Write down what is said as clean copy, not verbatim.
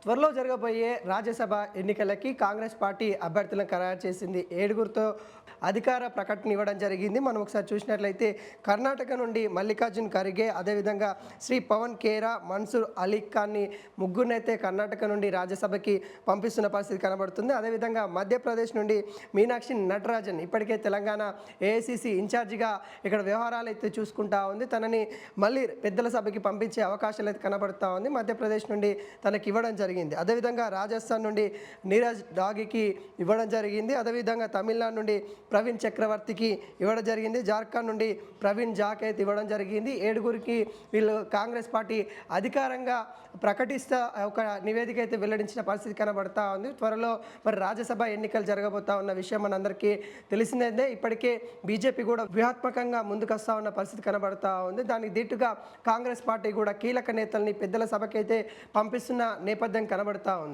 త్వరలో జరగబోయే రాజ్యసభ ఎన్నికలకి కాంగ్రెస్ పార్టీ అభ్యర్థులను ఖరారు చేసింది. 7గురితో అధికార ప్రకటన ఇవ్వడం జరిగింది. మనం ఒకసారి చూసినట్లయితే కర్ణాటక నుండి మల్లికార్జున్ ఖర్గే, అదేవిధంగా శ్రీ పవన్ ఖేరా, మన్సూర్ అలీ ఖాన్ని ముగ్గురినైతే కర్ణాటక నుండి రాజ్యసభకి పంపిస్తున్న పరిస్థితి కనబడుతుంది. అదేవిధంగా మధ్యప్రదేశ్ నుండి మీనాక్షి నటరాజన్ ఇప్పటికే తెలంగాణ ఏఐసిసి ఇన్ఛార్జిగా ఇక్కడ వ్యవహారాలు అయితే చూసుకుంటా ఉంది. తనని మళ్ళీ పెద్దల సభకి పంపించే అవకాశాలు అయితే కనబడుతూ ఉంది. మధ్యప్రదేశ్ నుండి తనకి ఇవ్వడం జరిగింది. అదేవిధంగా రాజస్థాన్ నుండి నీరజ్ డాగికి ఇవ్వడం జరిగింది. అదేవిధంగా తమిళనాడు నుండి ప్రవీణ్ చక్రవర్తికి ఇవ్వడం జరిగింది. జార్ఖండ్ నుండి ప్రవీణ్ జాక్ అయితే ఇవ్వడం జరిగింది. 7గురికి వీళ్ళు కాంగ్రెస్ పార్టీ అధికారంగా ప్రకటిస్తా ఒక నివేదిక అయితే వెల్లడించిన పరిస్థితి కనబడతా ఉంది. త్వరలో మరి రాజ్యసభ ఎన్నికలు జరగబోతా ఉన్న విషయం మనందరికీ తెలిసిందే. ఇప్పటికే బీజేపీ కూడా వ్యూహాత్మకంగా ముందుకు వస్తూ ఉన్న పరిస్థితి కనబడతా ఉంది. దానికి దీటుగా కాంగ్రెస్ పార్టీ కూడా కీలక నేతల్ని పెద్దల సభకైతే పంపిస్తున్న నేపథ్యం కనబడతా ఉంది.